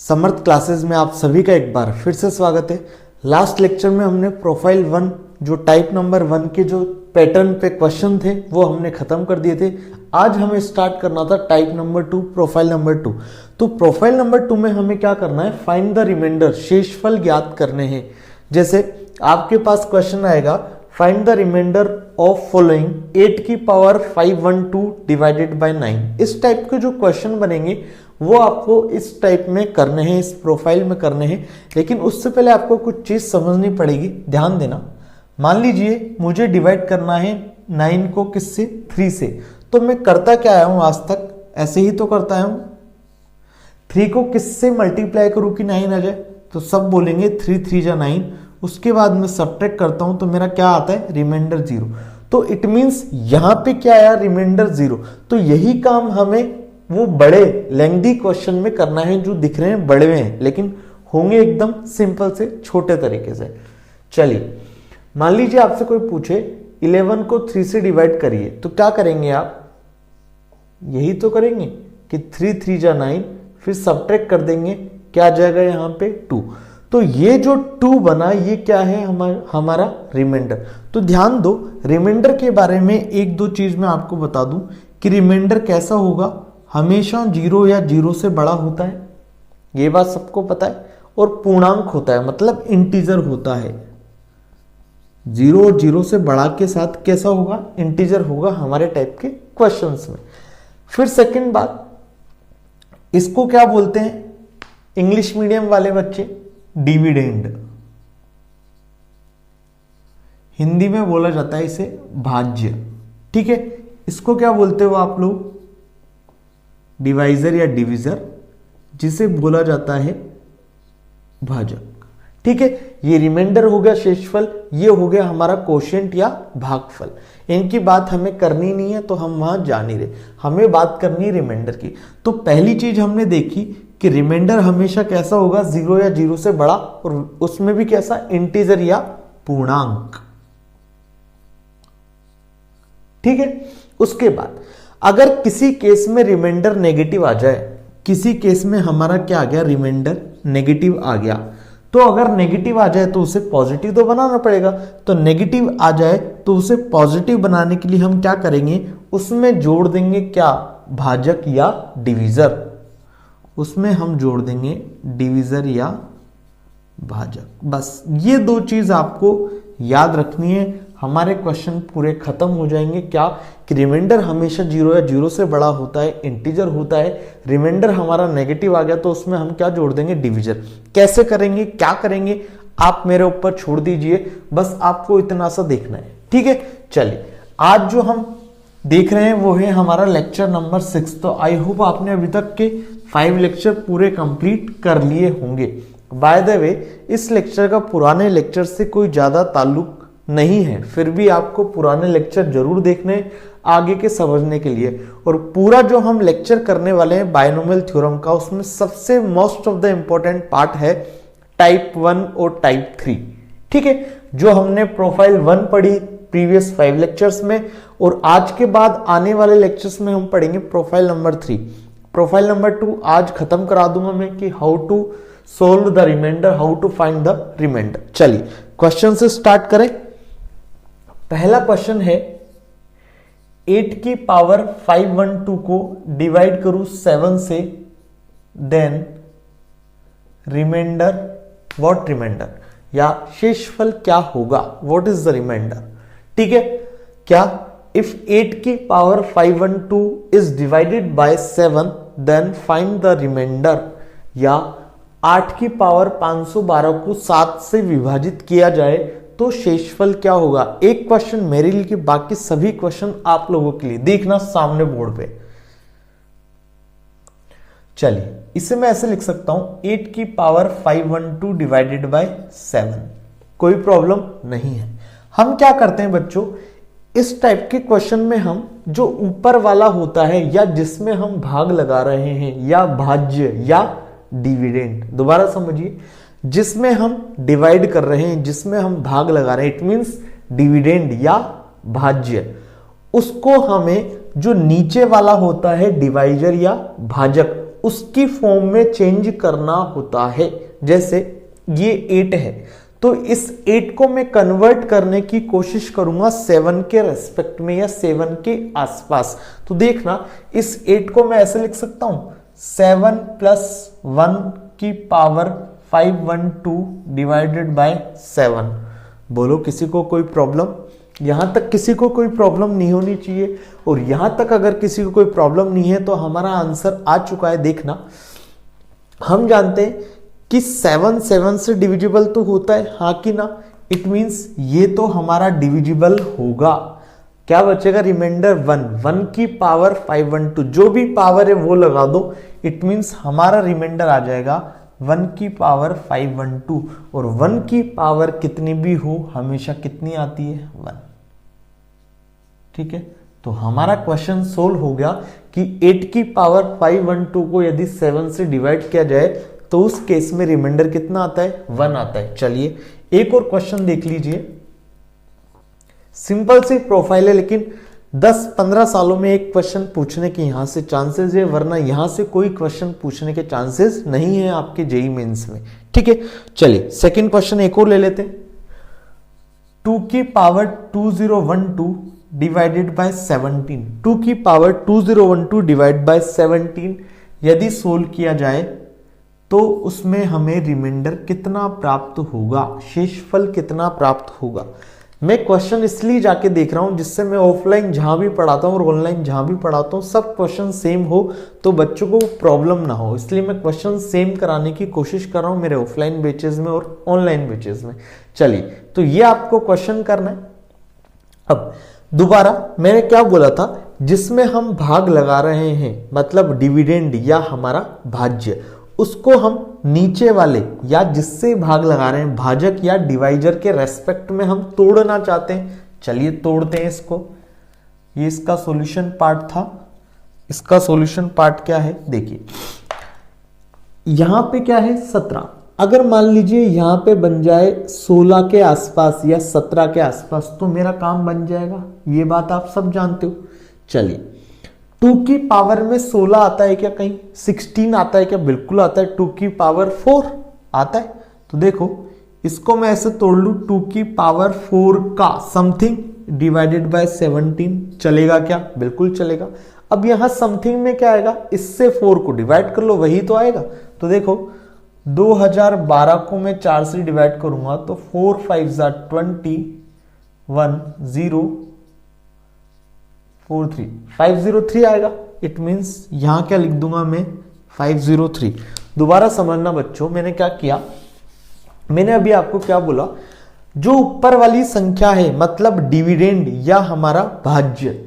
समर्थ classes में आप सभी का एक बार फिर से स्वागत है। लास्ट लेक्चर में हमने प्रोफाइल 1 जो टाइप नंबर 1 के जो पैटर्न पे क्वेश्चन थे वो हमने खत्म कर दिए थे। आज हमें स्टार्ट करना था टाइप नंबर 2 प्रोफाइल नंबर 2। तो प्रोफाइल नंबर 2 में हमें क्या करना है, फाइंड द रिमाइंडर, शेषफल ज्ञात करने हैं। जैसे आपके पास क्वेश्चन आएगा find the reminder of following 8 की पावर 512 डिवाइडेड बाय 9। इस टाइप के जो क्वेश्चन बनेंगे वो आपको इस टाइप में करने हैं, इस प्रोफाइल में करने हैं। लेकिन उससे पहले आपको कुछ चीज समझनी पड़ेगी, ध्यान देना। मान लीजिए मुझे डिवाइड करना है 9 को किससे, 3 से। तो मैं करता क्या आया हूं आज तक, ऐसे ही तो करता आया हूं। 3 को किससे मल्टीप्लाई करूं कि 9 आ जाए, तो सब बोलेंगे 3 3 जा 9। उसके बाद मैं सब्ट्रैक्ट करता हूं तो मेरा क्या आता है, रिमाइंडर 0। तो इट मींस यहां पे क्या आया, रिमाइंडर 0। तो यही काम हमें वो बड़े लेंथी क्वेश्चन में करना है जो दिख रहे हैं बड़े हैं, लेकिन होंगे एकदम सिंपल से छोटे तरीके से। चलिए मान लीजिए आपसे कोई पूछे 11 को 3 से डिवाइड करिए, तो क्या करेंगे आप, यही तो करेंगे कि 3 3 जा 9, फिर सब्ट्रैक्ट कर देंगे, क्या आ जाएगा यहाँ पे 2। तो ये जो 2 बना ये क्या है, हमारा रिमाइंडर। तो ध्यान दो, रिमाइंडर के बारे में एक दो चीज मैं आपको बता दूं कि रिमाइंडर कैसा होगा, हमेशा 0 या 0 से बड़ा होता है, ये बात सबको पता है। और पूर्णांक होता है, मतलब इंटीजर होता है। 0 और 0 से बड़ा के साथ कैसा होगा, इंटीजर होगा हमारे टाइप के क्वेश्चंस में। फिर सेकंड बात, इसको क्या बोलते हैं इंग्लिश मीडियम वाले बच्चे, डिविडेंड। हिंदी में बोला जाता है इसे भाज्य, ठीक है। इसको क्या बोलते हो आप लोग, डिवाइजर या डिविजर, जिसे बोला जाता है भाजक, ठीक है। ये रिमाइंडर हो गया शेषफल, ये हो गया हमारा कोशेंट या भागफल। इनकी बात हमें करनी नहीं है तो हम वहां जा नहीं रहे, हमें बात करनी है रिमाइंडर की। तो पहली चीज हमने देखी कि रिमाइंडर हमेशा कैसा होगा, 0 या 0 से बड़ा, और उसमें भी कैसा, इंटीजर या पूर्णांक, ठीक है। उसके बाद अगर किसी केस में रिमाइंडर नेगेटिव आ जाए, किसी केस में हमारा क्या आ गया, रिमाइंडर नेगेटिव आ गया, तो अगर नेगेटिव आ जाए तो उसे पॉजिटिव तो बनाना पड़ेगा। तो नेगेटिव आ जाए तो उसे पॉजिटिव बनाने के लिए हम क्या करेंगे, उसमें जोड़ देंगे क्या, भाजक या डिवीजर। उसमें हम जोड़ देंगे डिवीजर या भाजक। बस ये दो चीज आपको याद रखनी है, हमारे क्वेश्चन पूरे खत्म हो जाएंगे। क्या कि रिमाइंडर हमेशा 0 या 0 से बड़ा होता है, इंटीजर होता है। रिमाइंडर हमारा नेगेटिव आ गया तो उसमें हम क्या जोड़ देंगे, डिवीजर। कैसे करेंगे, क्या करेंगे, आप मेरे ऊपर छोड़ दीजिए, बस आपको इतना सा देखना है, ठीक है। चलिए आज जो हम देख रहे हैं वो है हमारा लेक्चर नंबर 6। तो आई होप आपने अभी तक के 5 लेक्चर पूरे कंप्लीट कर लिए होंगे। बाय द वे इस लेक्चर का पुराने लेक्चर से कोई ज्यादा ताल्लुक नहीं है, फिर भी आपको पुराने लेक्चर जरूर देखने आगे के समझने के लिए। और पूरा जो हम लेक्चर करने वाले हैं बायनोमियल थ्योरम का, उसमें सबसे most of the important part है टाइप 1 और टाइप 3, ठीक है। जो हमने प्रोफाइल 1 पढ़ी प्रीवियस 5 लेक्चर्स में, और आज के बाद आने वाले लेक्चर्स में हम पढ़ेंगे प्रोफाइल नंबर 3। प्रोफाइल नंबर 2 आज खत्म करा दूंगा मैं कि how to solve the reminder, how to find the reminder. चलिए क्वेश्चन से स्टार्ट करें। पहला क्वेश्चन है 8 की पावर 512 को डिवाइड करूं 7 से, देन रिमाइंडर, व्हाट रिमाइंडर, या शेषफल क्या होगा, व्हाट इज द रिमाइंडर, ठीक है। क्या, इफ 8 की power 512 is divided by 7 then find the reminder, या 8 की पावर 512 को 7 से विभाजित किया जाए तो शेषफल क्या होगा। एक क्वेश्चन मेरे लिए कि बाकी सभी क्वेश्चन आप लोगों के लिए, देखना सामने बोर्ड पे। चलिए इसे मैं ऐसे लिख सकता हूं 8 की पावर 512 डिवाइडेड बाय 7, कोई प्रॉब्लम नहीं है। हम क्या करते हैं बच्चों, इस टाइप के क्वेश्चन में हम जो ऊपर वाला होता है या जिसमें हम भाग लगा रहे हैं, या भाज्य या डिविडेंड, दोबारा समझिए, जिसमें हम डिवाइड कर रहे हैं, जिसमें हम भाग लगा रहे हैं, इट मींस डिविडेंड या भाज्य, उसको हमें जो नीचे वाला होता है डिवाइजर या भाजक, उसकी फॉर्म में चेंज करना होता है। जैसे ये 8 है तो इस 8 को मैं कन्वर्ट करने की कोशिश करूंगा 7 के रेस्पेक्ट में या 7 के आसपास। तो देखना इस 8 को मैं ऐसे लिख सकता हूं 7 + 1 की पावर 512 डिवाइडेड बाय 7। बोलो किसी को कोई प्रॉब्लम? यहां तक किसी को कोई प्रॉब्लम नहीं होनी चाहिए, और यहां तक अगर किसी को कोई प्रॉब्लम नहीं है तो हमारा आंसर आ चुका है। देखना हम जानते हैं कि 7 7 से डिविजिबल तो होता है, हाँ कि ना? इट मींस ये तो हमारा डिविजिबल होगा। क्या बचेगा? रिमाइंडर 1 की पावर 512, जो भी पावर है वो लगा दो। इट मींस हमारा रिमाइंडर आ जाएगा 1 की पावर 512, और 1 की पावर कितनी भी हो हमेशा कितनी आती है? 1। ठीक है, तो हमारा क्वेश्चन सोल्व हो गया कि 8 की पावर 512 को यदि 7 से डिवाइड किया जाए तो उस केस में रिमाइंडर कितना आता है? 1 आता है। चलिए एक और क्वेश्चन देख लीजिए। सिंपल सी प्रोफाइल है, लेकिन 10-15 सालों में एक क्वेश्चन पूछने के यहां से चांसेस है, वरना यहां से कोई क्वेश्चन पूछने के चांसेस नहीं है आपके जेईई मेंस में। ठीक है, चलिए सेकंड क्वेश्चन एक और ले लेते हैं। 2 की पावर 2012 डिवाइडेड बाय 17, 2 की पावर 2012 डिवाइड बाय 17 यदि सोल्व किया जाए तो उसमें हमें रिमाइंडर कितना प्राप्त होगा, शेषफल कितना प्राप्त होगा? मैं क्वेश्चन इसलिए जाके देख रहा हूं जिससे मैं ऑफलाइन जहां भी पढ़ाता हूं और ऑनलाइन जहां भी पढ़ाता हूं सब क्वेश्चन सेम हो तो बच्चों को प्रॉब्लम ना हो, इसलिए मैं क्वेश्चन सेम कराने की कोशिश कर रहा हूं मेरे ऑफलाइन बैचेस में और ऑनलाइन बैचेस में। चलिए तो ये आपको क्वेश्चन करना है। अब दोबारा मैंने क्या बोला था, जिसमें हम भाग लगा रहे हैं मतलब डिविडेंड या हमारा भाज्य, उसको हम नीचे वाले या जिससे भाग लगा रहे हैं भाजक या डिवाइजर के रेस्पेक्ट में हम तोड़ना चाहते हैं। चलिए तोड़ते हैं इसको। ये इसका सॉल्यूशन पार्ट था। इसका सॉल्यूशन पार्ट क्या है देखिए, यहां पे क्या है 17। अगर मान लीजिए यहां पे बन जाए 16 के आसपास या 17 के आसपास तो मेरा काम बन जाएगा। ये बात आप सब जानते हो। चलिए 2 की पावर में 16 आता है क्या? कहीं 16 आता है क्या? बिल्कुल आता है। 2 की पावर 4 आता है। तो देखो इसको मैं ऐसे तोड़ लूं, 2 की पावर 4 का समथिंग डिवाइडेड बाय 17 चलेगा क्या? बिल्कुल चलेगा। अब यहां समथिंग में क्या आएगा? इससे 4 को डिवाइड कर लो, वही तो आएगा। तो देखो 2012 को मैं 4 से डिवाइड करूंगा तो 4 5 20 1 0 4 3 503 आएगा। इट मींस यहां क्या लिख दूंगा मैं? 503। दोबारा समझना बच्चों, मैंने क्या किया, मैंने अभी आपको क्या बोला, जो ऊपर वाली संख्या है मतलब डिविडेंड या हमारा भाज्य,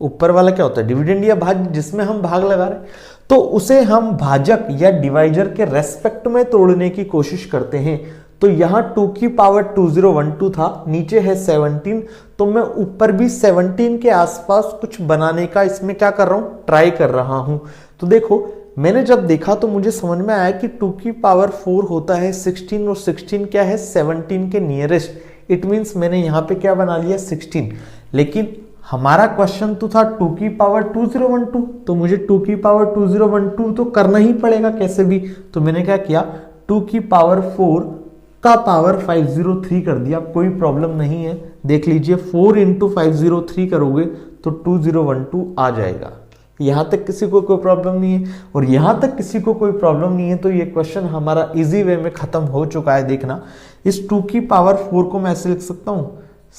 ऊपर वाला क्या होता है? डिविडेंड या भाज्य, जिसमें हम भाग लगा रहे हैं, तो उसे हम भाजक या डिवाइजर के रेस्पेक्ट में तोड़ने की कोशिश करते हैं। तो यहां 2 की पावर 2012 था, नीचे है 17, तो मैं ऊपर भी 17 के आसपास कुछ बनाने का इसमें क्या कर रहा हूं? ट्राई कर रहा हूं। तो देखो मैंने जब देखा तो मुझे समझ में आया कि 2 की पावर 4 होता है 16, और 16 क्या है? 17 के नियरेस्ट। इट मींस मैंने यहां पे क्या बना लिया? 16। लेकिन हमारा क्वेश्चन तो था 2 की पावर 2012, तो मुझे 2 की पावर 2012 तो करना ही पड़ेगा कैसे भी। तो मैंने क्या किया, 2 की पावर 4 का पावर 503 कर दिया। कोई प्रॉब्लम नहीं है, देख लीजिए 4 × 503 करोगे तो 2012 आ जाएगा। यहां तक किसी को कोई प्रॉब्लम नहीं है, और यहां तक किसी को कोई प्रॉब्लम नहीं है तो ये क्वेश्चन हमारा इजी वे में खत्म हो चुका है। देखना इस 2 की पावर 4 को मैं ऐसे लिख सकता हूं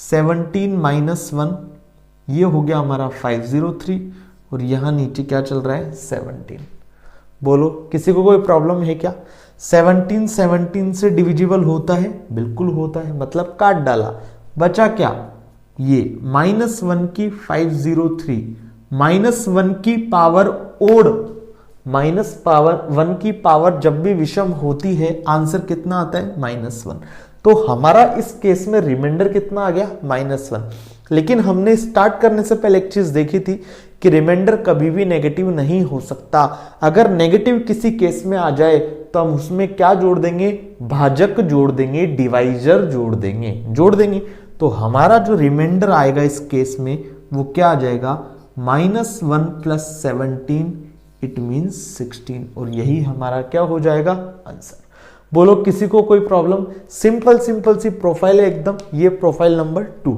17 - 1, ये हो गया हमारा 503, और यहां नीचे क्या चल रहा है? 17। बोलो किसी को कोई प्रॉब्लम है क्या? 17 से डिविजिबल होता है? बिल्कुल होता है, मतलब काट डाला। बचा क्या? ये -1 की 503, -1 की पावर ओड, -1 की पावर जब भी विषम होती है आंसर कितना आता है? -1। तो हमारा इस केस में रिमाइंडर कितना आ गया? -1। लेकिन हमने स्टार्ट करने से पहले एक चीज देखी थी कि रिमाइंडर कभी भी नेगेटिव नहीं हो सकता। अगर नेगेटिव किसी केस में आ जाए तो हम उसमें क्या जोड़ देंगे? भाजक जोड़ देंगे, डिवाइजर जोड़ देंगे। तो हमारा जो रिमाइंडर आएगा इस केस में वो क्या आ जाएगा? -1 + 17 इट मीन्स 16 और यही हमारा क्या हो जाएगा आंसर। बोलो किसी को कोई प्रॉब्लम? सिंपल सिंपल सी प्रोफाइल है एकदम। ये प्रोफाइल नंबर 2,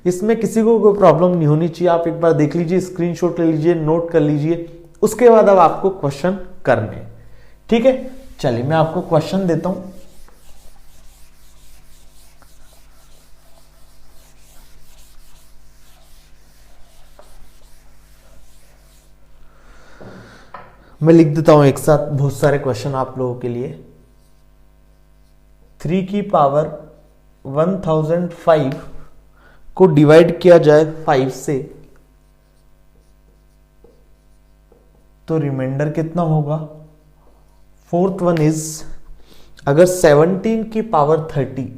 इसमें किसी को कोई प्रॉब्लम नहीं होनी चाहिए। आप एक बार देख लीजिए, स्क्रीनशॉट ले लीजिए, नोट कर लीजिए, उसके बाद अब आपको क्वेश्चन करने। ठीक है, चलिए मैं आपको क्वेश्चन देता हूं। मैं लिख देता हूं एक साथ बहुत सारे क्वेश्चन आप लोगों के लिए। 3 की पावर 1005 को डिवाइड किया जाए 5 से तो रिमाइंडर कितना होगा। फोर्थ वन इज, अगर 17 की पावर 30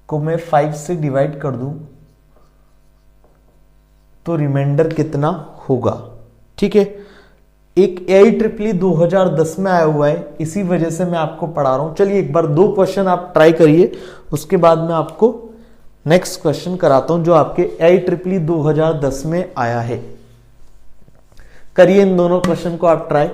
को मैं 5 से डिवाइड कर दूं तो रिमाइंडर कितना होगा। ठीक है, एक AIEEE 2010 में आया हुआ है, इसी वजह से मैं आपको पढ़ा रहा हूं। चलिए एक बार 2 क्वेश्चन आप ट्राई करिए, उसके बाद मैं आपको नेक्स्ट क्वेश्चन कराता हूं जो आपके AIEEE 2010 में आया है। करिए इन दोनों क्वेश्चन को आप ट्राई।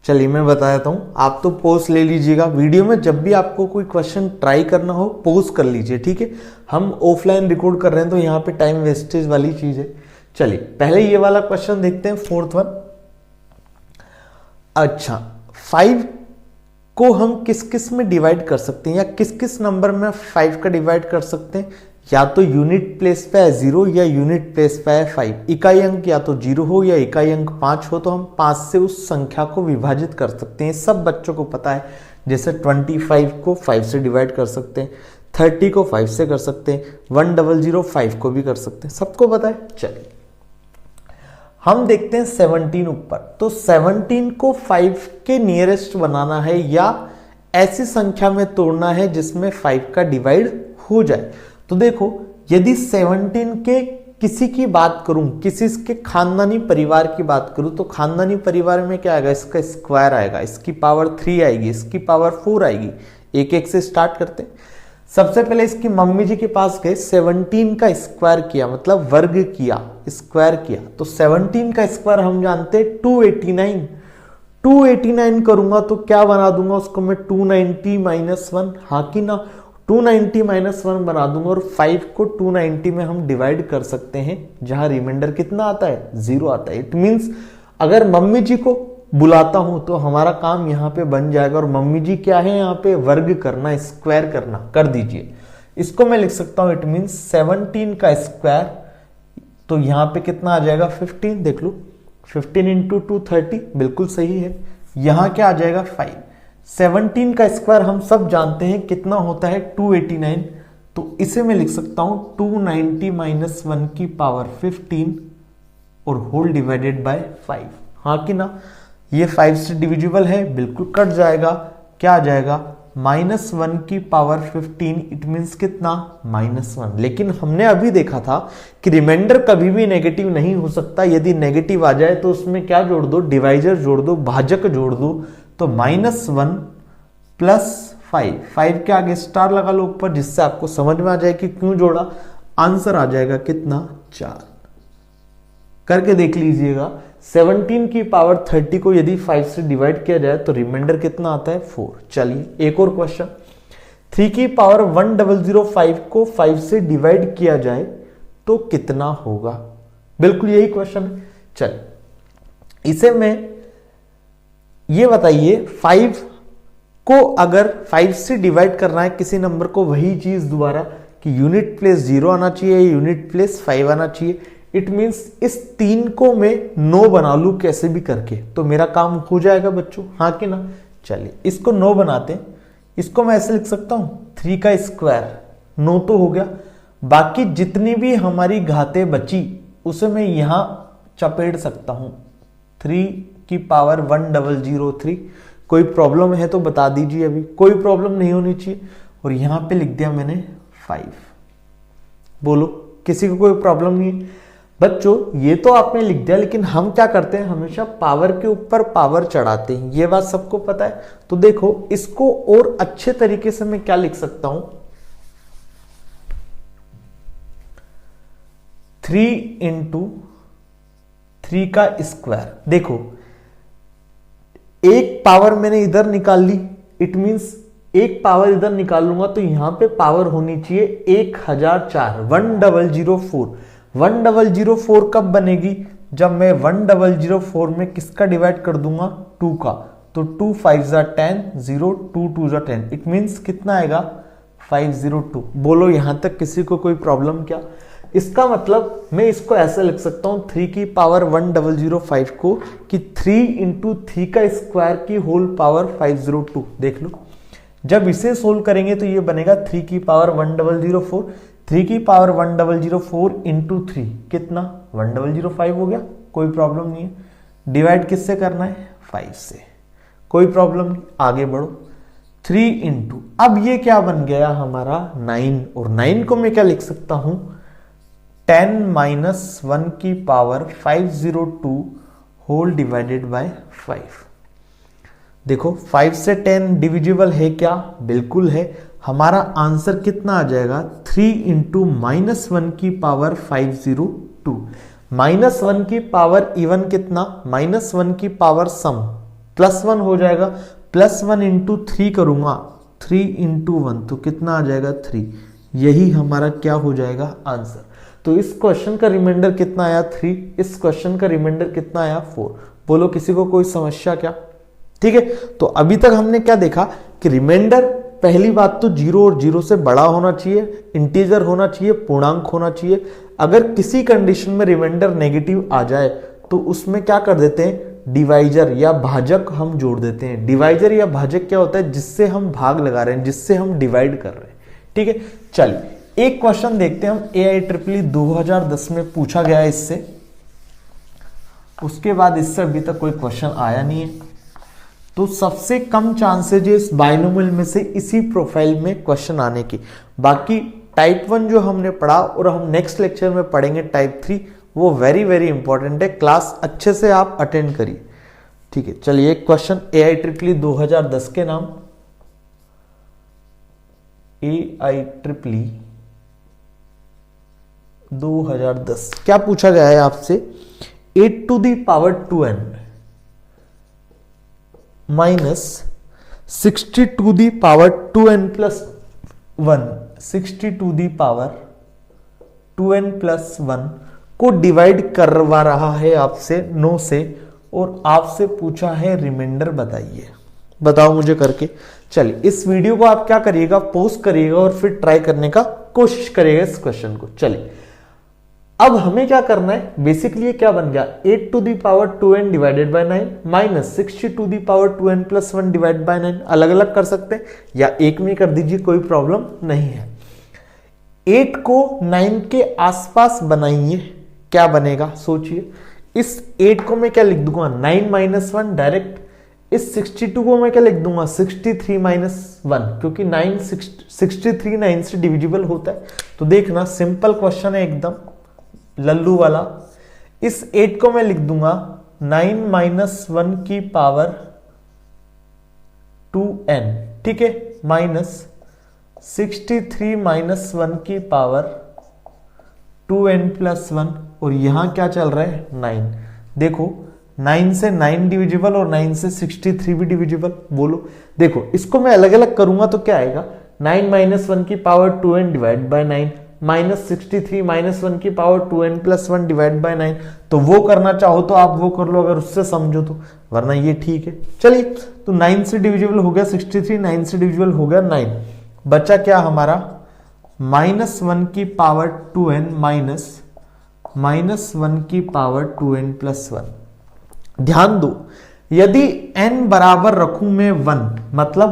चलिए मैं बता देता हूं, आप तो पोज ले लीजिएगा। वीडियो में जब भी आपको कोई क्वेश्चन ट्राई करना हो पोज कर लीजिए। ठीक है, हम ऑफलाइन रिकॉर्ड कर रहे हैं तो यहां पे टाइम वेस्टेज वाली चीज है। चलिए पहले ये वाला क्वेश्चन देखते हैं, फोर्थ वन। अच्छा, 5 को हम किस किस में डिवाइड कर सकते हैं, या किस किस नंबर में 5 का डिवाइड कर सकते हैं। या तो यूनिट प्लेस पे है 0 या यूनिट प्लेस पे है 5। इकाई अंक या तो 0 हो या इकाई अंक 5 हो तो हम 5 से उस संख्या को विभाजित कर सकते हैं। सब बच्चों को पता है। जैसे 25 को 5 से डिवाइड कर सकते हैं, 30 को 5 से कर सकते हैं, 1005 को भी कर सकते हैं, सबको पता है। चलिए हम देखते हैं 17 ऊपर। तो 17 को 5 के नियरेस्ट बनाना है या ऐसी संख्या में तोड़ना है जिसमें 5 का डिवाइड हो जाए। तो देखो, यदि 17 के किसी की बात करूं, किसी के खानदानी परिवार की बात करूं, तो खानदानी परिवार में क्या आएगा, इसका स्क्वायर आएगा, इसकी पावर 3 आएगी, इसकी पावर 4 आएगी। एक एक से स्टार्ट करते हैं। सबसे पहले इसकी मम्मी जी के पास गए, 17 का स्क्वायर किया, मतलब वर्ग किया, स्क्वायर किया। तो 17 का स्क्वायर हम जानते हैं 289। 289 करूंगा तो क्या बना दूंगा उसको मैं, 290 माइनस 1। हाँ कि ना, 290 माइनस 1 बना दूंगा और 5 को 290 में हम डिवाइड कर सकते हैं, जहां रिमाइंडर कितना आता है, 0 आता है। इट मींस अगर मम्मी जी को बुलाता हूं तो हमारा काम यहां पे बन जाएगा। और मम्मी जी क्या है, यहां पे वर्ग करना, स्क्वायर करना। कर दीजिए, इसको मैं लिख सकता हूं, इट मींस 17 का स्क्वायर, तो यहां पे कितना आ जाएगा, 15। देख लो, 15 इंटू 2 30, बिल्कुल सही है। यहां क्या आ जाएगा, 5। 17 का स्क्वायर हम सब जानते हैं कितना होता है, 289। तो इसे मैं लिख सकता हूं 290 माइनस 1 की पावर 15 और होल डिवाइडेड बाय 5। हाँ कि ना, ये 5 से डिविजिबल है, बिल्कुल कट जाएगा। क्या आ जाएगा, -1 की पावर 15। इट मीन्स कितना, -1। लेकिन हमने अभी देखा था कि रिमाइंडर कभी भी नेगेटिव नहीं हो सकता। यदि नेगेटिव आ जाए तो उसमें क्या जोड़ दो, डिवाइजर जोड़ दो, भाजक जोड़ दो। तो -1 प्लस 5 के आगे स्टार लगा लो ऊपर, जिससे आपको समझ में आ जाए कि क्यों जोड़ा। आंसर आ जाएगा कितना, 4। करके देख लीजिएगा। 17 की पावर 30 को यदि 5 से डिवाइड किया जाए तो रिमाइंडर कितना आता है, 4। चलिए एक और क्वेश्चन। 3 की पावर 1005 को 5 से डिवाइड किया जाए तो कितना होगा। बिल्कुल यही क्वेश्चन है। चलिए इसे मैं, ये बताइए 5 को अगर 5 से डिवाइड करना है किसी नंबर को, वही चीज दोबारा कि यूनिट प्लेस 0 आना चाहिए, यूनिट प्लेस 5 आना चाहिए। इट मींस इस 3 को मैं 9 बना लूं कैसे भी करके, तो मेरा काम हो जाएगा बच्चों। हाँ कि ना, चलिए इसको 9 बनाते हैं। इसको मैं ऐसे लिख सकता हूं, 3 का स्क्वायर 9 तो हो गया, बाकी जितनी भी हमारी घातें बची उसे मैं यहां चपेट सकता हूं 3 की पावर 1003। कोई प्रॉब्लम है तो बता दीजिए, अभी कोई प्रॉब्लम नहीं होनी चाहिए। और यहां पे लिख दिया मैंने 5। बोलो किसी को कोई प्रॉब्लम नहीं है? बच्चों ये तो आपने लिख दिया, लेकिन हम क्या करते हैं, हमेशा पावर के ऊपर पावर चढ़ाते हैं, ये बात सबको पता है। तो देखो इसको और अच्छे तरीके से मैं क्या लिख सकता हूं, 3 इंटू 3 का स्क्वायर। देखो एक पावर मैंने इधर निकाल ली, इट मींस एक पावर इधर निकाल लूंगा तो यहां पे पावर होनी चाहिए 1004, 1004। 1004 कब बनेगी, जब मैं 1004 में किसका डिवाइड कर दूंगा, 2 का। तो 2 5 10, 0 2 2 10, इट मींस कितना आएगा 502। बोलो यहां तक किसी को कोई प्रॉब्लम क्या? इसका मतलब मैं इसको ऐसे लिख सकता हूं 3 की पावर 1005 को कि 3 इंटू 3 का स्क्वायर की होल पावर 502। देख लो जब इसे सोल्व करेंगे तो ये बनेगा 3 की पावर 1004, 3 की पावर 1004 इंटू 3 कितना 1005 हो गया, कोई प्रॉब्लम नहीं है। डिवाइड किससे करना है, 5 से, कोई प्रॉब्लम नहीं, आगे बढ़ो। 3 इंटू, अब ये क्या बन गया हमारा 9, और 9 को मैं क्या लिख सकता हूं 10 माइनस 1 की पावर 502 होल डिवाइडेड बाय 5। देखो 5 से 10 डिविजिबल है क्या, बिल्कुल है। हमारा आंसर कितना आ जाएगा 3 इंटू माइनस 1 की पावर 502। माइनस 1 की पावर इवन कितना, माइनस 1 की पावर सम प्लस 1 हो जाएगा, प्लस 1 इंटू 3 करूंगा, 3 इंटू 1 तो कितना आ जाएगा 3। यही हमारा क्या हो जाएगा आंसर। तो इस क्वेश्चन का रिमाइंडर कितना आया 3, इस क्वेश्चन का रिमाइंडर कितना आया 4। बोलो किसी को कोई समस्या क्या? ठीक है, तो अभी तक हमने क्या देखा कि रिमाइंडर, पहली बात तो 0 और 0 से बड़ा होना चाहिए, इंटीजर होना चाहिए, पूर्णांक होना चाहिए। अगर किसी कंडीशन में रिमाइंडर नेगेटिव आ जाए तो उसमें क्या कर देते हैं, डिवाइजर या भाजक हम जोड़ देते हैं। डिवाइजर या भाजक क्या होता है, जिससे हम भाग लगा रहे हैं, जिससे हम डिवाइड कर रहे हैं। ठीक है, चलिए एक क्वेश्चन देखते हैं हम, AIEEE 2010 में पूछा गया है इससे, उसके बाद इससे अभी तक कोई क्वेश्चन आया नहीं है। तो सबसे कम चांसेज है इस बाइनोमियल में से इसी प्रोफाइल में क्वेश्चन आने की। बाकी टाइप 1 जो हमने पढ़ा और हम नेक्स्ट लेक्चर में पढ़ेंगे टाइप 3, वो वेरी वेरी इंपॉर्टेंट है, क्लास अच्छे से आप अटेंड करिए। ठीक है, चलिए एक क्वेश्चन AIEEE 2010 के नाम, AIEEE 2010 क्या पूछा गया है आपसे, 8 to the power 2n minus 60 to the power 2n plus 1, 60 to the power 2n plus 1 को डिवाइड करवा रहा है आपसे 9 से, और आपसे पूछा है रिमाइंडर बताइए। बताओ मुझे करके। चलिए इस वीडियो को आप क्या करिएगा, पॉज करिएगा और फिर ट्राई करने का कोशिश करिएगा इस क्वेश्चन को। चलिए अब हमें क्या करना है, बेसिकली ये क्या बन गया 8 to the power 2n divided by 9 minus 60 to the power 2n plus 1 divide by 9। अलग अलग कर सकते हैं या एक में कर दीजिए, कोई प्रॉब्लम नहीं है। 8 को 9 के आसपास बनाइए, क्या बनेगा सोचिए। इस 8 को मैं क्या लिख दूंगा 9 माइनस 1 डायरेक्ट। इस 62 को मैं क्या लिख दूंगा 63 माइनस 1, क्योंकि 63 9 से डिविजिबल होता है। तो देखना सिंपल क्वेश्चन है एकदम लल्लू वाला। इस 8 को मैं लिख दूंगा 9 माइनस 1 की पावर 2n, ठीक है, माइनस 63 माइनस 1 की पावर 2n प्लस 1, और यहां क्या चल रहा है 9। देखो 9 से 9 डिविजिबल और 9 से 63 भी डिविजिबल। बोलो देखो इसको मैं अलग अलग करूंगा तो क्या आएगा 9 माइनस 1 की power 2n divide by 9 minus 63 minus 1 की power 2n plus 1 divide by 9। तो वो करना चाहो तो आप वो कर लो अगर उससे समझो तो, वरना ये ठीक है। चलिए तो 9 से डिविजिबल हो गया 63, 9 से डिविजिबल हो गया 9, बचा क्या हमारा माइनस 1 की पावर 2n माइनस 1 की पावर 2n प्लस 1। ध्यान दो यदि n बराबर रखूं मैं 1, मतलब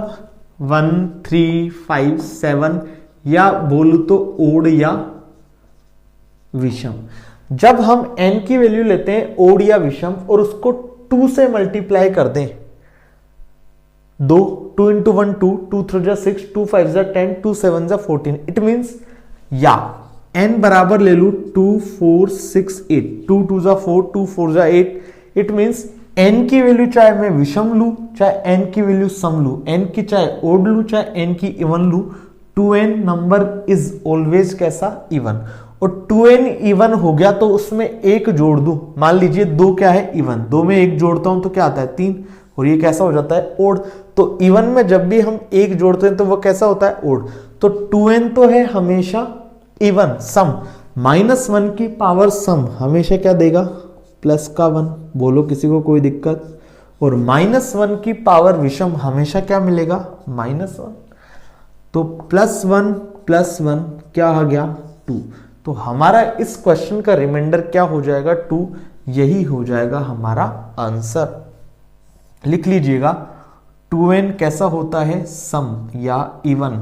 1 3 5 7 या बोलू तो ओड या विषम। जब हम n की वैल्यू लेते हैं ओड या विषम और उसको 2 से मल्टीप्लाई कर दें, 2 इंटू 1 2 3 जा 6 2 5 जा 10 2 7 जा 14, इट मीन्स या n बराबर ले लू 2 4 6 8, 2 2 जा 4 2 4 जा 8, इट मीन्स n की वैल्यू चाहे मैं विषम लू चाहे n की वैल्यू सम लू, n की चाहे ओड लू चाहे n की इवन लू, 2n नंबर इज ऑलवेज कैसा, इवन। और 2n इवन हो गया तो उसमें एक जोड़ दूं, मान लीजिए 2 क्या है, इवन, 2 में एक जोड़ता हूं तो क्या आता है 3, और ये कैसा हो जाता है, ओड। तो इवन में जब भी हम एक जोड़ते हैं तो वो कैसा होता है, ओड। तो 2n तो है हमेशा इवन, सम, -1 की पावर सम हमेशा क्या देगा, प्लस का 1, बोलो किसी को कोई दिक्कत। और -1 की पावर विषम हमेशा क्या मिलेगा, -1। तो +1 क्या आ गया, 2। तो हमारा इस क्वेश्चन का रिमाइंडर क्या हो जाएगा, 2, यही हो जाएगा हमारा आंसर। लिख लीजिएगा 2n कैसा होता है, सम या इवन,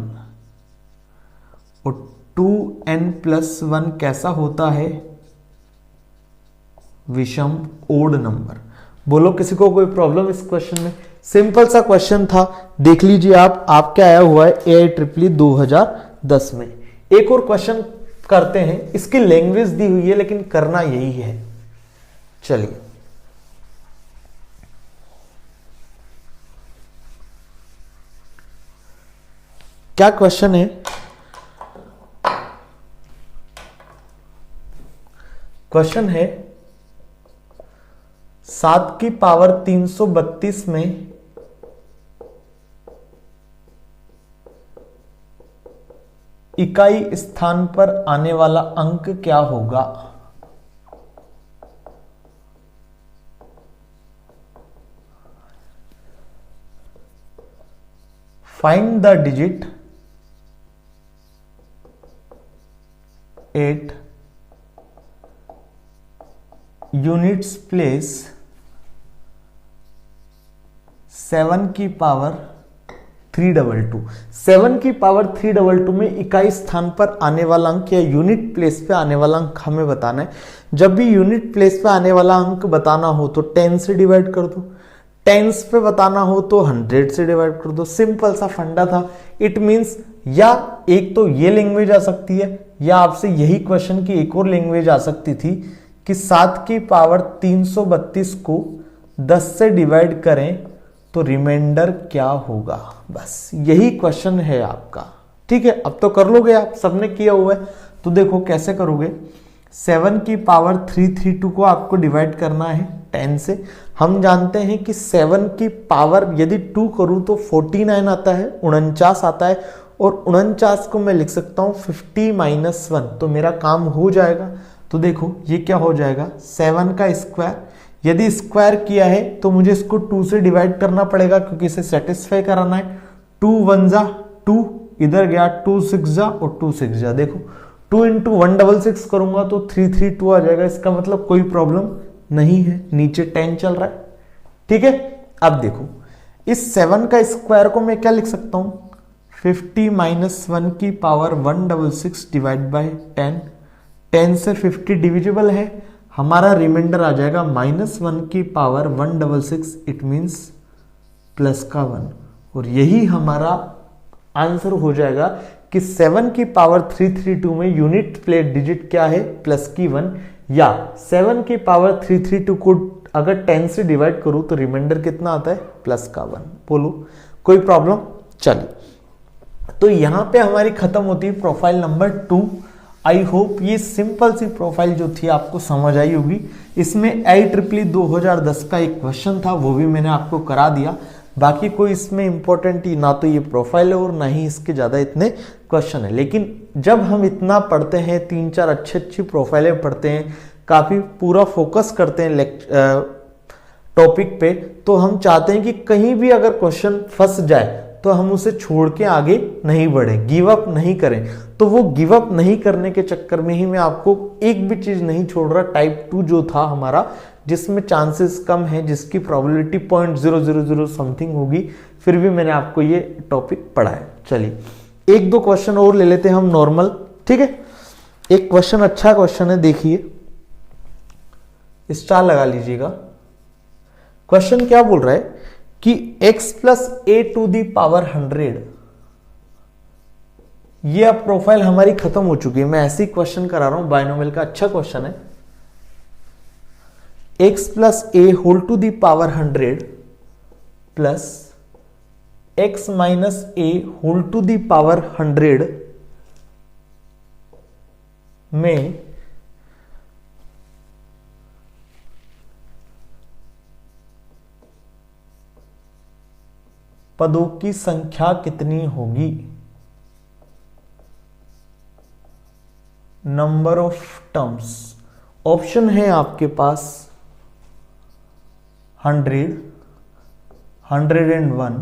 और 2n+1 कैसा होता है, विषम, ओड नंबर। बोलो किसी को कोई प्रॉब्लम इस क्वेश्चन में, सिंपल सा क्वेश्चन था, देख लीजिए आप, आपके आया हुआ है AIEEE 2010 में। एक और क्वेश्चन करते हैं, इसकी लैंग्वेज दी हुई है लेकिन करना यही है। चलिए क्या क्वेश्चन है, क्वेश्चन है 7 की पावर 332 में इकाई स्थान पर आने वाला अंक क्या होगा। Find the digit 8 units place 7 की पावर 322। 7 की पावर 322 में इकाई स्थान पर आने वाला अंक या यूनिट प्लेस पे आने वाला अंक हमें बताना है। जब भी यूनिट प्लेस पे आने वाला अंक बताना हो तो 10 से डिवाइड कर दो, टेंस पे बताना हो तो 100 से डिवाइड कर दो। सिंपल सा फंडा था। इट मींस या एक तो ये लैंग्वेज आ सकती है या आपसे यही क्वेश्चन की एक और लैंग्वेज आ सकती थी कि 7 की पावर 332 को 10 से डिवाइड करें तो रिमाइंडर क्या होगा। बस यही क्वेश्चन है आपका। ठीक है, अब तो कर लोगे आप, सबने किया हुआ है। तो देखो कैसे करोगे। 7 की पावर 332 को आपको डिवाइड करना है 10 से। हम जानते हैं कि 7 की पावर यदि 2 करूं तो 49 आता है, 49 आता है, और 49 को मैं लिख सकता हूं 50 - 1, तो मेरा काम हो जाएगा। तो देखो ये क्या हो जाएगा, 7 का स्क्वायर। यदि स्क्वायर किया है तो मुझे इसको 2 से डिवाइड करना पड़ेगा क्योंकि इसे सेटिस्फाई कराना है। 2 1 जा 2, इधर गया 2 6 जा और 2 6 जा। देखो 2 × 166 करूंगा तो 332 आ जाएगा। इसका मतलब कोई प्रॉब्लम नहीं है, नीचे 10 चल रहा है। ठीक है, अब देखो इस 7 का स्क्वायर को मैं क्या लिख सकता हूं, 50 - 1 की पावर 166 डिवाइड बाय 10। 10 से 50 डिविजिबल है, हमारा रिमाइंडर आ जाएगा -1 की पावर 166, इट मीन्स प्लस का 1। और यही हमारा आंसर हो जाएगा कि 7 की पावर 332 में यूनिट प्लेस डिजिट क्या है, प्लस की 1, या 7 की पावर 332 को अगर 10 से डिवाइड करूं तो रिमाइंडर कितना आता है, प्लस का 1। बोलो कोई प्रॉब्लम। चलिए तो यहां पे हमारी खत्म होती है प्रोफाइल नंबर 2। आई होप ये सिंपल सी प्रोफाइल जो थी आपको समझ आई होगी। इसमें IEEE 2010 का एक क्वेश्चन था, वो भी मैंने आपको करा दिया। बाकी कोई इसमें इंपॉर्टेंट ही ना तो ये प्रोफाइल है और ना ही इसके ज़्यादा इतने क्वेश्चन है। लेकिन जब हम इतना पढ़ते हैं, 3-4 अच्छी प्रोफाइलें पढ़ते हैं, काफ़ी पूरा फोकस करते हैं टॉपिक पे, तो हम चाहते हैं कि कहीं भी अगर क्वेश्चन फंस जाए तो हम उसे छोड़ के आगे नहीं बढ़े, गिव अप नहीं करें। तो वो गिव अप नहीं करने के चक्कर में ही मैं आपको एक भी चीज नहीं छोड़ रहा। टाइप 2 जो था हमारा, जिसमें चांसेस कम है, जिसकी प्रोबेबिलिटी 0.000 समथिंग होगी, फिर भी मैंने आपको ये टॉपिक पढ़ाया। चलिए 1-2 क्वेश्चन और ले लेते हैं हम नॉर्मल। ठीक है, एक क्वेश्चन, अच्छा क्वेश्चन है, देखिए, स्टार लगा लीजिएगा। क्वेश्चन क्या बोल रहा है कि x plus a to the power 100, ये अब प्रोफाइल हमारी खत्म हो चुकी है, मैं ऐसे ही क्वेश्चन करा रहा हूं, बायनोमियल का अच्छा क्वेश्चन है। x plus a whole to the power 100 plus x minus a whole to the power 100 में पदों की संख्या कितनी होगी? Number of terms. ऑप्शन है आपके पास 100, 101,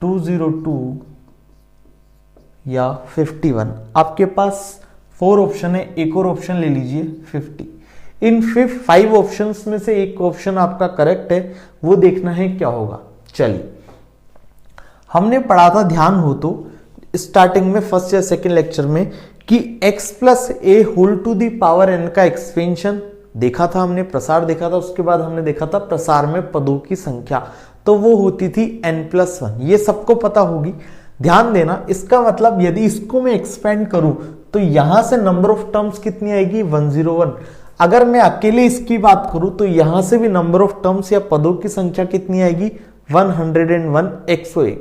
202 या 51। आपके पास 4 ऑप्शन है, एक और ऑप्शन ले लीजिए 50। इन 5 ऑप्शंस में से एक ऑप्शन आपका करेक्ट है, वो देखना है क्या होगा। चलिए, हमने पढ़ा था, ध्यान हो तो, स्टार्टिंग में फर्स्ट या सेकंड लेक्चर में, कि x plus a whole to the power n का एक्सपेंशन देखा था हमने, प्रसार देखा था, उसके बाद हमने देखा था प्रसार में पदों की संख्या, तो वो होती थी n+1। ये सबको पता होगी। ध्यान देना, इसका मतलब यदि इसको मैं एक्सपेंड करूं तो यहां से नंबर ऑफ टर्म्स कितनी आएगी? 101। अगर मैं अकेले इसकी बात करूं तो यहां से भी नंबर ऑफ टर्म्स या पदों की संख्या कितनी आएगी? 101, 101।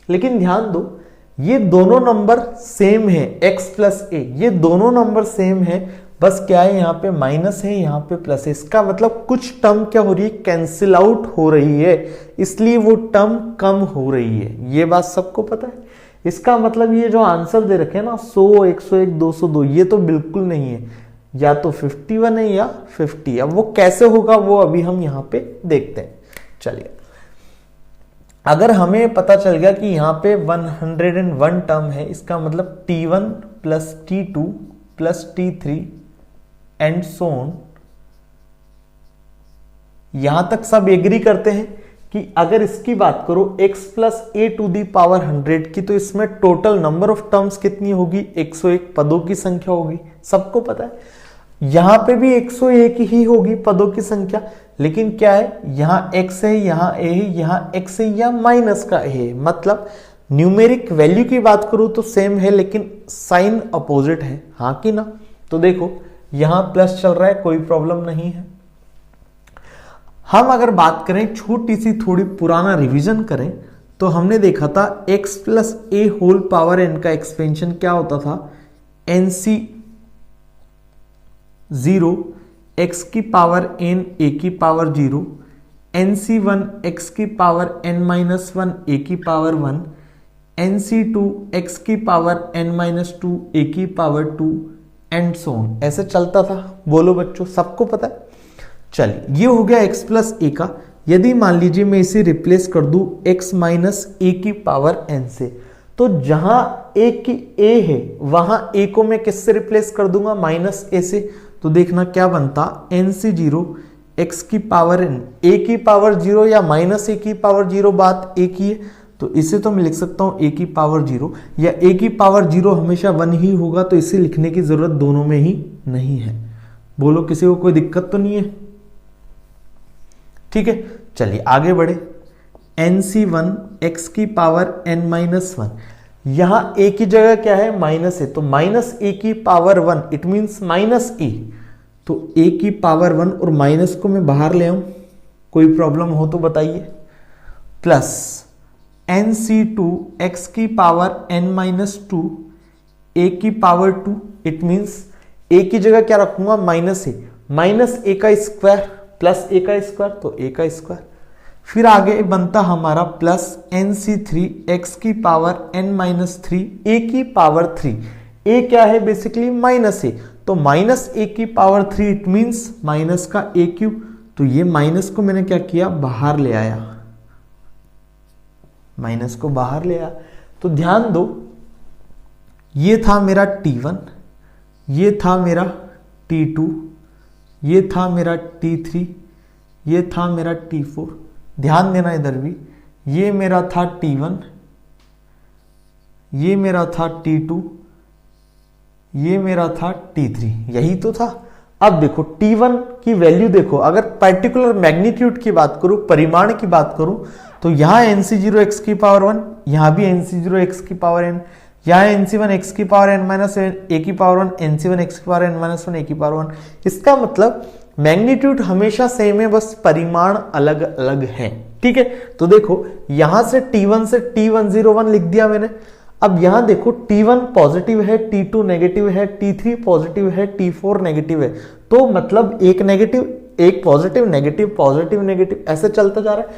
लेकिन ध्यान दो, ये दोनों नंबर सेम है, x प्लस ए, ये दोनों नंबर सेम है, बस क्या है, यहाँ पे माइनस है, यहाँ पे प्लस है। इसका मतलब कुछ टर्म क्या हो रही है? कैंसिल आउट हो रही है, इसलिए वो टर्म कम हो रही है। ये बात सबको पता है। इसका मतलब ये जो आंसर दे रखे हैं ना, 100, 101, 202, ये तो बिल्कुल नहीं है, या तो 51 है या 50। अब वो कैसे होगा वो अभी हम यहाँ पे देखते हैं। चलिए, अगर हमें पता चल गया कि यहाँ पे 101 टर्म है, इसका मतलब T1 plus T2 plus T3 and so on, यहां तक सब एग्री करते हैं कि अगर इसकी बात करो x plus a to the power 100 की, तो इसमें टोटल नंबर ऑफ टर्म्स कितनी होगी? 101 पदों की संख्या होगी, सबको पता है। यहां पे भी 101 ही होगी पदों की संख्या, लेकिन क्या है, यहां x है, यहां a है, यहां x है, या माइनस का a है। मतलब न्यूमेरिक वैल्यू की बात करूं तो सेम है, लेकिन साइन अपोजिट है, हाँ कि ना? तो देखो, यहां प्लस चल रहा है, कोई प्रॉब्लम नहीं है। हम अगर बात करें, छोटी सी थोड़ी पुराना रिवीजन करें, तो हमने देखा था x plus a whole power n का एक्सपेंशन क्या होता था? nc 0 x की पावर n a की पावर 0, nc1 x की पावर n-1 a की पावर 1, nc2 x की पावर n-2 a की पावर 2 एंड सो ऑन। ऐसे चलता था। बोलो बच्चों, सबको पता है। चलिए, ये हो गया x प्लस ए का। यदि मान लीजिए मैं इसे रिप्लेस कर दूं x माइनस ए की पावर n से, तो जहां a की a है वहां a को मैं किससे रिप्लेस कर दूंगा? माइनस a से। तो देखना क्या बनता, nc0 x की पावर n, a की पावर 0 या माइनस a की पावर 0, बात a की है, तो इसे तो मैं लिख सकता हूं a की पावर 0, या a की पावर 0 हमेशा 1 ही होगा, तो इसे लिखने की जरूरत दोनों में ही नहीं है। बोलो, किसी को कोई दिक्कत तो नहीं है? ठीक है, चलिए आगे बढ़े। nc1 x की पावर n-1, यहां a की जगह क्या है? माइनस है, तो माइनस a की power 1, it means minus a, तो a की पावर 1 और माइनस को मैं बाहर ले आऊं, कोई प्रॉब्लम हो तो बताइए, प्लस nc2 x की पावर n-2 a की पावर 2, इट मींस a की जगह क्या रखूंगा? माइनस a, माइनस a का स्क्वायर प्लस a का स्क्वायर, तो a का स्क्वायर। फिर आगे बनता हमारा प्लस nc3 x की पावर n-3 a की पावर 3, a क्या है? बेसिकली माइनस a, तो माइनस a की पावर 3, इट मींस माइनस का a क्यूब, तो ये माइनस को मैंने क्या किया? बाहर ले आया, माइनस को बाहर ले आया। तो ध्यान दो, ये था मेरा T1, ये था मेरा T2, ये था मेरा T3, ये था मेरा T4। ध्यान देना इधर भी, ये मेरा था T1, ये मेरा था T2, ये मेरा था T3, यही तो था। अब देखो T1 की वैल्यू देखो, अगर पर्टिकुलर मैग्नीट्यूड की बात करूं, परिमाण की बात करूं, तो यहां NC0 x की पावर 1, यहां भी NC0 x की पावर n, यहाँ NC1 x की पावर n माइनस a की पावर 1, NC1 x की पावर n माइनस 1 a की पावर 1। इसका मतलब मैग्नीट्यूड हमेशा सेम है, बस परिमाण अलग अलग है। ठीक है, तो देखो यहां से T1 से T101 लिख दिया मैंने। अब यहां देखो T1 पॉजिटिव है, T2 नेगेटिव है, T3 पॉजिटिव है, T4 नेगेटिव है। तो मतलब एक नेगेटिव, एक पॉजिटिव, नेगेटिव, पॉजिटिव, नेगेटिव, ऐसे चलता जा रहा है।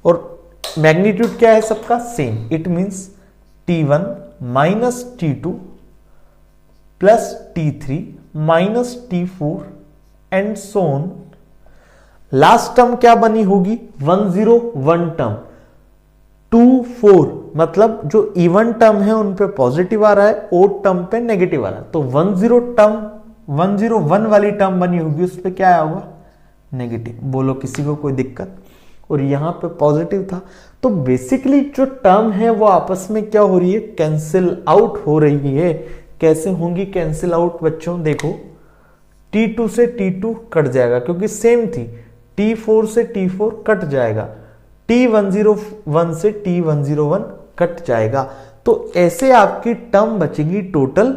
और मैग्नीट्यूड क्या है सबका? Same. It means T1 minus T2 plus T3 minus T4 and so on. Last term क्या बनी होगी? 101 टर्म। 2 4 मतलब जो इवन टर्म है उन पे पॉजिटिव आ रहा है, ओड टर्म पे नेगेटिव आ रहा है। तो 101 वाली टर्म बनी होगी, उस पे क्या आया होगा? नेगेटिव। बोलो किसी को कोई दिक्कत? और यहां पे पॉजिटिव था। तो बेसिकली जो टर्म है वो आपस में क्या हो रही है? कैंसिल आउट हो रही है। कैसे होंगी कैंसिल आउट बच्चों? देखो T2 से T2 कट जाएगा क्योंकि सेम थी, T4 से T4 कट जाएगा, T101 से T101 कट जाएगा। तो ऐसे आपकी टर्म बचेगी टोटल,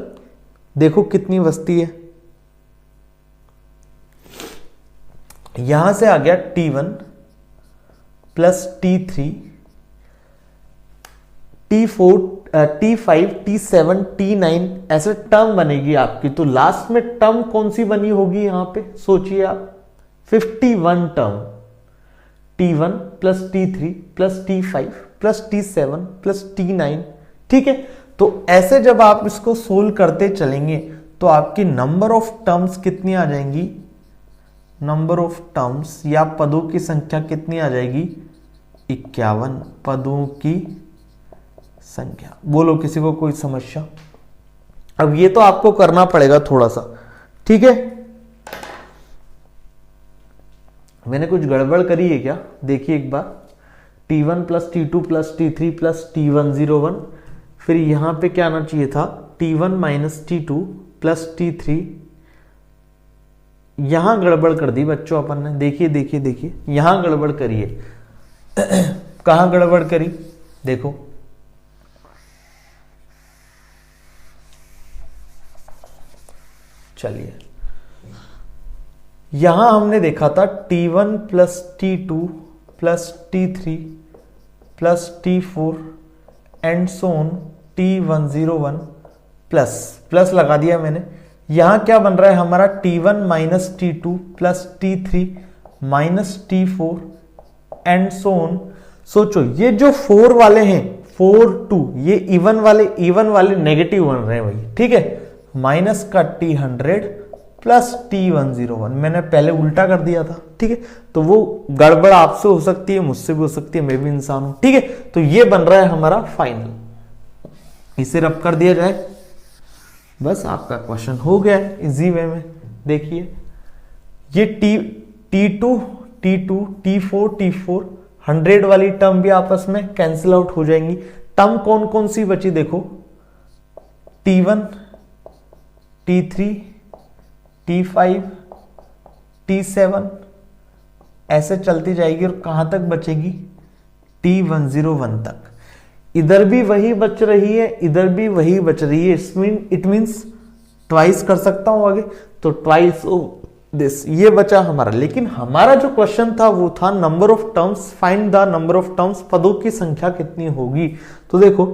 देखो कितनी बचती है। यहां से आ गया T1 plus T3, T4, T5, T7, T9 ऐसे टर्म बनेगी आपकी। तो लास्ट में टर्म कौन सी बनी होगी यहां पे? सोचिए आप, 51 term. T1 plus T3 plus T5 plus T7 plus T9। ठीक है, तो ऐसे जब आप इसको सोल्व करते चलेंगे तो आपकी नंबर ऑफ टर्म्स कितनी आ जाएंगी? नंबर ऑफ टर्म्स या पदों की संख्या कितनी आ जाएगी? 51 पदों की संख्या। बोलो किसी को कोई समस्या? अब ये तो आपको करना पड़ेगा थोड़ा सा। ठीक है, मैंने कुछ गड़बड़ करी है क्या? देखिए एक बार, T1 plus T2 plus T3 plus T101, फिर यहां पे क्या आना चाहिए था? T1 minus T2 plus T3। यहां गड़बड़ कर दी बच्चों अपन ने। देखिए देखिए देखिए, यहां गड़बड़ करी है। कहां गड़बड़ करी? देखो चलिए, यहां हमने देखा था T1 plus T2 plus T3 plus T4 and so on T101 plus plus लगा दिया मैंने। यहां क्या बन रहा है हमारा? T1 minus T2 plus T3 minus T4 and so on. सोचो ये जो 4 वाले हैं, 4 2, ये इवन वाले नेगेटिव बन रहे हैं भाई। ठीक है, माइनस का T100 प्लस T101, मैंने पहले उल्टा कर दिया था। ठीक है, तो वो गड़बड़ आपसे हो सकती है, मुझसे भी हो सकती है, मैं भी इंसान हूं। ठीक है, तो ये बन रहा है हमारा फाइनल। इसे रब कर दिया जाए, बस आपका क्वेश्चन हो गया इजी वे में। देखिए ये T2 T4 100 वाली टर्म भी आपस में कैंसिल आउट हो जाएंगी। टर्म कौन कौन सी बची? देखो T1, T3, T5, T7 ऐसे चलती जाएगी और कहां तक बचेगी? T101 तक। इधर भी वही बच रही है, इधर भी वही बच रही है। इट मीन्स ट्वाइस कर सकता हूं आगे, तो ट्वाइस दिस, ये बचा हमारा। लेकिन हमारा जो क्वेश्चन था वो था number of terms, find the number of terms, पदों की संख्या कितनी होगी। तो देखो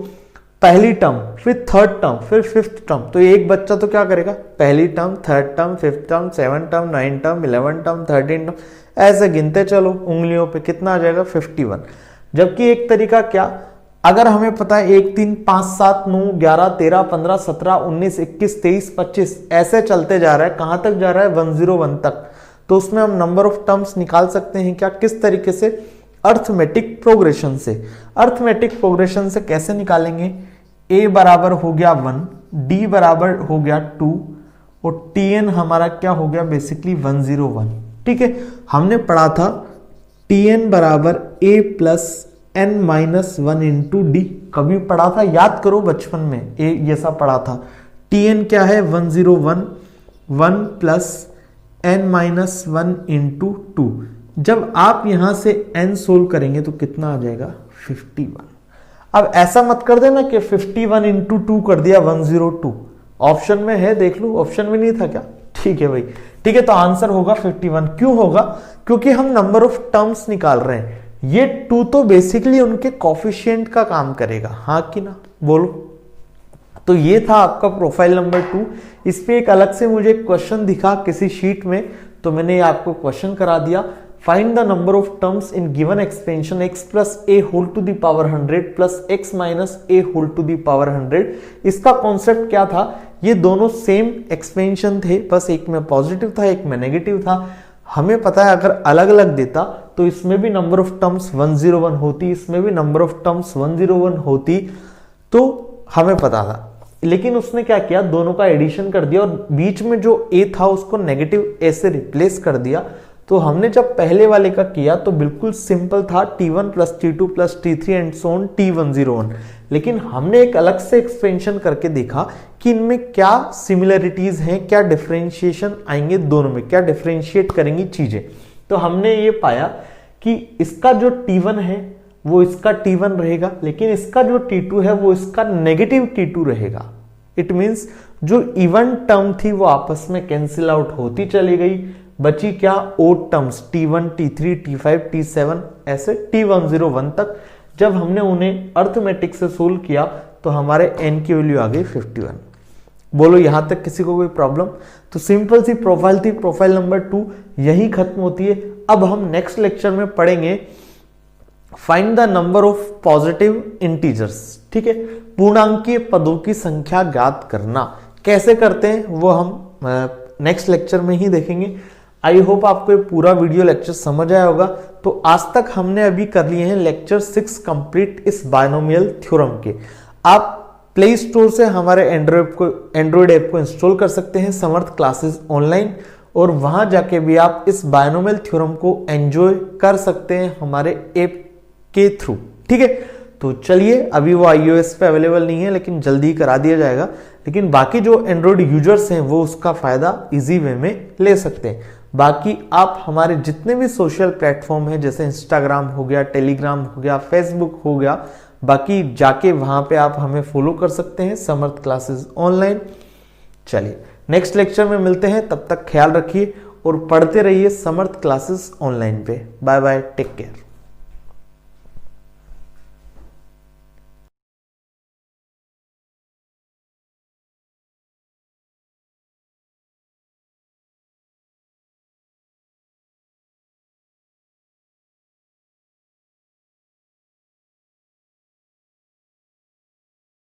पहली टर्म, फिर थर्ड टर्म, फिर फिफ्थ टर्म, तो एक बच्चा तो क्या करेगा? पहली term, third term, fifth term, 7 term, 9 term, 11 term, 13 term, ऐसे गिनते चलो उंगलियों पे, कितना आ जाएगा? 51। जबकि एक तरीका क्या, अगर हमें पता है 1 3 5 7 9 11 13 15 17 19 21 23 25 ऐसे चलते जा रहा है, कहां तक जा रहा है? 101 तक। तो उसमें हम नंबर ऑफ टर्म्स निकाल सकते हैं क्या? किस तरीके से? अर्थमेटिक प्रोग्रेशन से। अर्थमेटिक प्रोग्रेशन से कैसे निकालेंगे? A बराबर हो गया 1, D बराबर हो गया 2 और Tn हमारा क्या हो गया? बेसिकली 101। ठीक है, हमने पढ़ा था Tn बराबर A plus n minus 1 into D. कभी पढ़ा था? याद करो बचपन में ये ऐसा पढ़ा था। Tn क्या है 101 1 प्लस n माइनस 1 इंटू 2। जब आप यहां से n सोल्व करेंगे तो कितना आ जाएगा 51। अब ऐसा मत कर देना कि 51 इंटू 2 कर दिया 102। ऑप्शन में है, देख लो, ऑप्शन में नहीं था क्या? ठीक है भाई, ठीक है। तो आंसर होगा 51। क्यों होगा? क्योंकि हम नंबर ऑफ टर्म्स निकाल रहे हैं। ये 2 तो बेसिकली उनके कोफिशिएंट का काम करेगा, हाँ कि ना, बोलो। तो ये था आपका प्रोफाइल नंबर 2। इस पे एक अलग से मुझे क्वेश्चन दिखा किसी शीट में, तो मैंने आपको क्वेश्चन करा दिया। Find the number of terms in given expansion x plus a whole to the power 100 plus x minus a whole to the power 100। इसका कॉन्सेप्ट क्या था? ये दोनों सेम एक्सपेंशन थे, बस एक में पॉजिटिव था एक में नेगेटिव था। हमें पता है अगर अलग अलग देता तो इसमें भी नंबर ऑफ टर्म्स 101 होती, इसमें भी नंबर ऑफ टर्म्स 101 होती, तो हमें पता था। लेकिन उसने क्या किया, दोनों का एडिशन कर दिया और बीच में जो a था उसको नेगेटिव a से रिप्लेस कर दिया। तो हमने जब पहले वाले का किया तो बिल्कुल सिंपल था, t1 plus t2 plus t3 and so on t101। लेकिन हमने एक अलग से एक्सपेंशन करके देखा कि इनमें क्या सिमिलरिटीज हैं, क्या डिफरेंशिएशन आएंगे दोनों में, क्या डिफरेंशिएट करेंगी चीजें। तो हमने ये पाया कि इसका जो t1 है वो इसका t1 रहेगा, लेकिन इसका जो t2 है वो इसका नेगेटिव t2 रहेगा। इट मीन्स जो इवन टर्म थी वो आपस में कैंसिल आउट होती चली गई, बची क्या odd terms t1 t3 t5 t7 ऐसे t101 तक। जब हमने उन्हें अर्थमेटिक से सोल्व किया तो हमारे n की वैल्यू आ गई 51। बोलो यहां तक किसी को कोई प्रॉब्लम? तो सिंपल सी प्रोफाइल थी, प्रोफाइल नंबर 2 यही खत्म होती है। अब हम नेक्स्ट लेक्चर में पढ़ेंगे find the number of positive integers. ठीक है, पूर्णांकीय पदों की संख्या ज्ञात करना कैसे करते हैं वो हम नेक्स्ट लेक्चर में ही देखेंगे। आई होप आपको ये पूरा वीडियो लेक्चर समझ आया होगा। तो आज तक हमने अभी कर लिए हैं लेक्चर 6 कंप्लीट इस बायनोमियल थ्योरम के। आप प्ले स्टोर से हमारे एंड्रॉइड ऐप को इंस्टॉल कर सकते हैं, समर्थ क्लासेस ऑनलाइन, और वहां जाके भी आप इस बायनोमियल थ्योरम को एंजॉय कर सकते हैं हमारे ऐप के थ्रू। ठीक है, तो चलिए, अभी वो iOS पे अवेलेबल नहीं है लेकिन जल्दी करा दिया जाएगा। लेकिन बाकी जो एंड्रॉइड यूजर्स हैं वो उसका फायदा इजी वे में ले सकते हैं। बाकी आप हमारे जितने भी सोशल प्लेटफॉर्म हैं जैसे इंस्टाग्राम हो गया, टेलीग्राम हो गया, फेसबुक हो गया, बाकी जाके वहां पे आप हमें फॉलो कर सकते हैं, समर्थ क्लासेस ऑनलाइन। चलिए नेक्स्ट लेक्चर में मिलते हैं, तब तक ख्याल रखिए और पढ़ते रहिए समर्थ क्लासेस ऑनलाइन पे। Bye bye, take care.